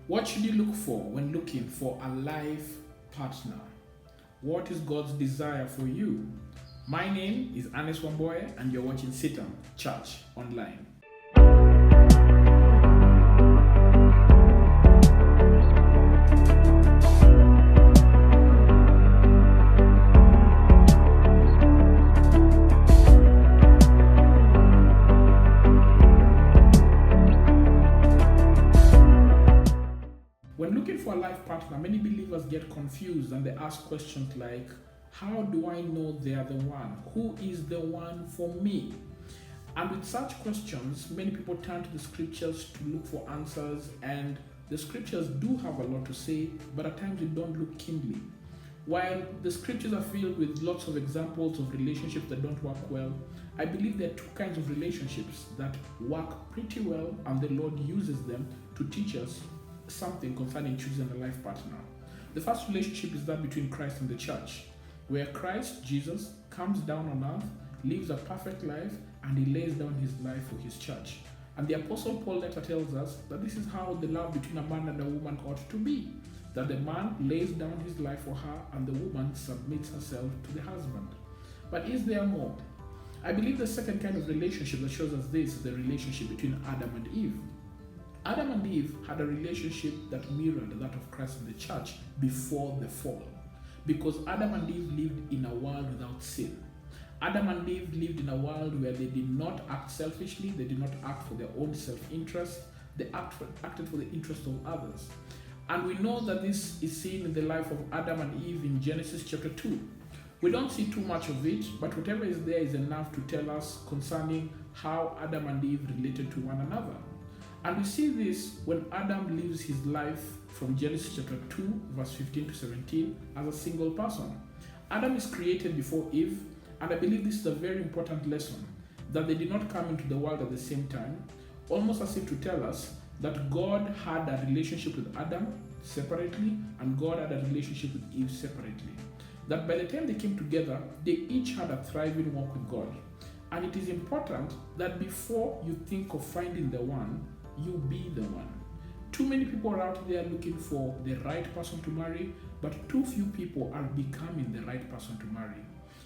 What should you look for when looking for a life partner? What is God's desire for you? My name is Anes Wamboye, and you're watching Sitam Church Online. When looking for a life partner, many believers get confused and they ask questions like, how do I know they are the one? Who is the one for me? And with such questions, many people turn to the scriptures to look for answers, and the scriptures do have a lot to say, but at times they don't look keenly. While the scriptures are filled with lots of examples of relationships that don't work well, I believe there are two kinds of relationships that work pretty well, and the Lord uses them to teach us something concerning choosing a life partner. The first relationship is that between Christ and the church, where Christ, Jesus, comes down on earth, lives a perfect life, and he lays down his life for his church. And the Apostle Paul later tells us that this is how the love between a man and a woman ought to be, that the man lays down his life for her and the woman submits herself to the husband. But is there more? I believe the second kind of relationship that shows us this is the relationship between Adam and Eve. Adam and Eve had a relationship that mirrored that of Christ and the church before the fall, because Adam and Eve lived in a world without sin. Adam and Eve lived in a world where they did not act selfishly, they did not act for their own self-interest, they acted for the interest of others. And we know that this is seen in the life of Adam and Eve in Genesis chapter 2. We don't see too much of it, but whatever is there is enough to tell us concerning how Adam and Eve related to one another. And we see this when Adam lives his life from Genesis chapter 2, verse 15 to 17, as a single person. Adam is created before Eve, and I believe this is a very important lesson, that they did not come into the world at the same time, almost as if to tell us that God had a relationship with Adam separately, and God had a relationship with Eve separately. That by the time they came together, they each had a thriving walk with God. And it is important that before you think of finding the one, you be the one. Too many people are out there looking for the right person to marry, but too few people are becoming the right person to marry.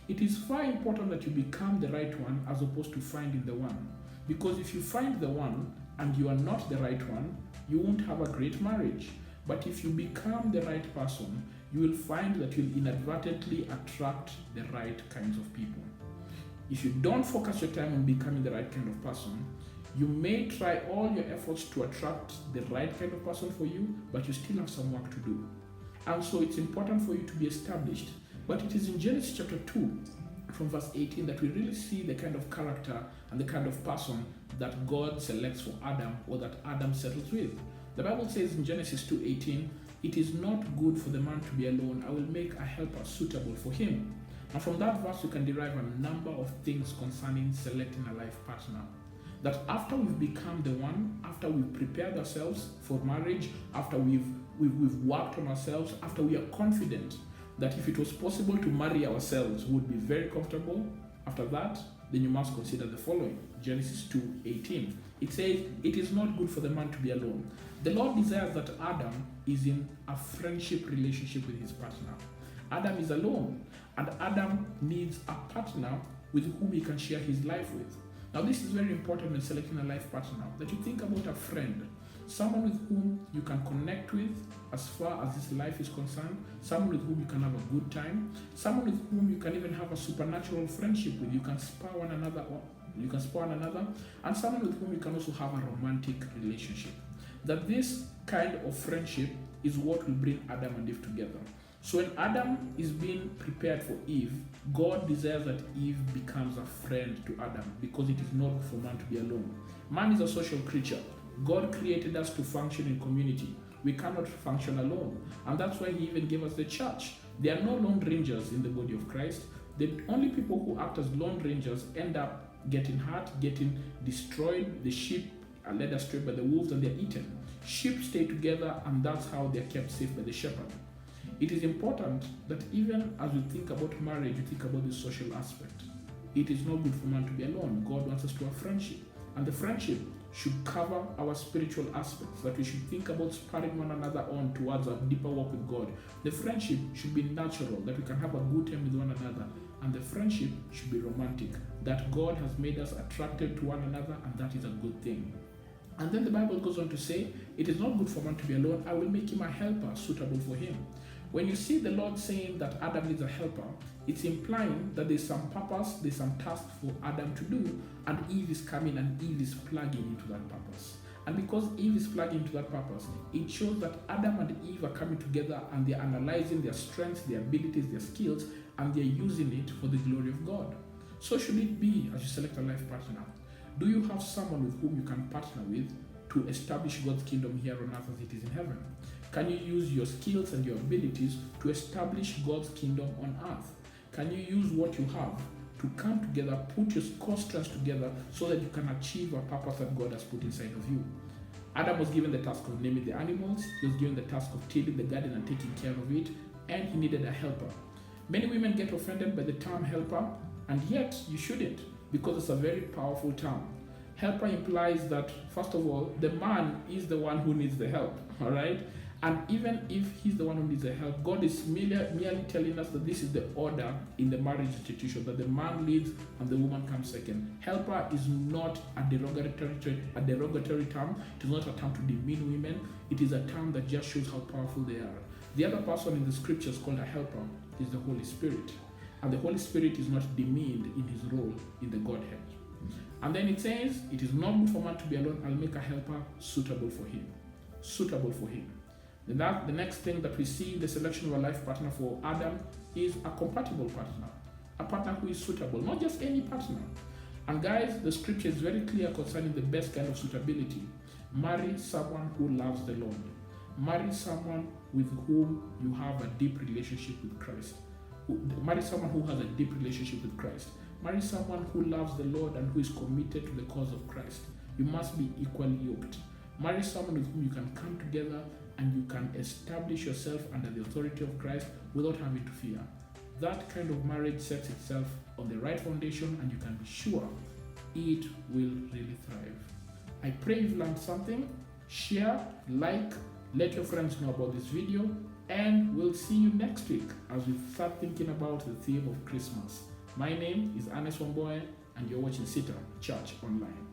It is far important that you become the right one as opposed to finding the one. Because if you find the one and you are not the right one, you won't have a great marriage. But if you become the right person, you will find that you'll inadvertently attract the right kinds of people. If you don't focus your time on becoming the right kind of person, you may try all your efforts to attract the right kind of person for you, but you still have some work to do. And so it's important for you to be established. But it is in Genesis chapter 2, from verse 18, that we really see the kind of character and the kind of person that God selects for Adam, or that Adam settles with. The Bible says in Genesis 2:18, "It is not good for the man to be alone. I will make a helper suitable for him." And from that verse, you can derive a number of things concerning selecting a life partner. That after we've become the one, after we've prepared ourselves for marriage, after we've worked on ourselves, after we are confident that if it was possible to marry ourselves, we would be very comfortable, after that, then you must consider the following. Genesis 2:18. It says, "It is not good for the man to be alone." The Lord desires that Adam is in a friendship relationship with his partner. Adam is alone, and Adam needs a partner with whom he can share his life with. Now, this is very important when selecting a life partner, that you think about a friend, someone with whom you can connect with as far as this life is concerned, someone with whom you can have a good time, someone with whom you can even have a supernatural friendship with. You can spur one another, and someone with whom you can also have a romantic relationship. That this kind of friendship is what will bring Adam and Eve together. So when Adam is being prepared for Eve, God desires that Eve becomes a friend to Adam, because it is not for man to be alone. Man is a social creature. God created us to function in community. We cannot function alone. And that's why he even gave us the church. There are no lone rangers in the body of Christ. The only people who act as lone rangers end up getting hurt, getting destroyed. The sheep are led astray by the wolves and they're eaten. Sheep stay together, and that's how they're kept safe by the shepherd. It is important that even as we think about marriage, we think about the social aspect. It is not good for man to be alone. God wants us to have friendship. And the friendship should cover our spiritual aspects, that we should think about spurring one another on towards a deeper walk with God. The friendship should be natural, that we can have a good time with one another. And the friendship should be romantic, that God has made us attracted to one another, and that is a good thing. And then the Bible goes on to say, it is not good for man to be alone. I will make him a helper suitable for him. When you see the Lord saying that Adam needs a helper, it's implying that there's some purpose, there's some task for Adam to do, and Eve is coming and Eve is plugging into that purpose. And because Eve is plugging into that purpose, it shows that Adam and Eve are coming together and they're analyzing their strengths, their abilities, their skills, and they're using it for the glory of God. So should it be as you select a life partner? Do you have someone with whom you can partner with to establish God's kingdom here on earth as it is in heaven? Can you use your skills and your abilities to establish God's kingdom on earth? Can you use what you have to come together, put your core strengths together so that you can achieve a purpose that God has put inside of you? Adam was given the task of naming the animals, he was given the task of tilling the garden and taking care of it, and he needed a helper. Many women get offended by the term helper, and yet you shouldn't, because it's a very powerful term. Helper implies that, first of all, the man is the one who needs the help, all right? And even if he's the one who needs the help, God is merely telling us that this is the order in the marriage institution, that the man leads and the woman comes second. Helper is not a derogatory term. It is not a term to demean women. It is a term that just shows how powerful they are. The other person in the scriptures called a helper is the Holy Spirit. And the Holy Spirit is not demeaned in his role in the Godhead. And then it says, it is not good for man to be alone. I'll make a helper suitable for him. Suitable for him. The next thing that we see in the selection of a life partner for Adam is a compatible partner. A partner who is suitable, not just any partner. And guys, the scripture is very clear concerning the best kind of suitability. Marry someone who loves the Lord. Marry someone with whom you have a deep relationship with Christ. Marry someone who has a deep relationship with Christ. Marry someone who loves the Lord and who is committed to the cause of Christ. You must be equally yoked. Marry someone with whom you can come together and you can establish yourself under the authority of Christ without having to fear. That kind of marriage sets itself on the right foundation, and you can be sure it will really thrive. I pray you've learned something. Share, like, let your friends know about this video, and we'll see you next week as we start thinking about the theme of Christmas. My name is Ernest Wamboe, and you're watching Sita Church Online.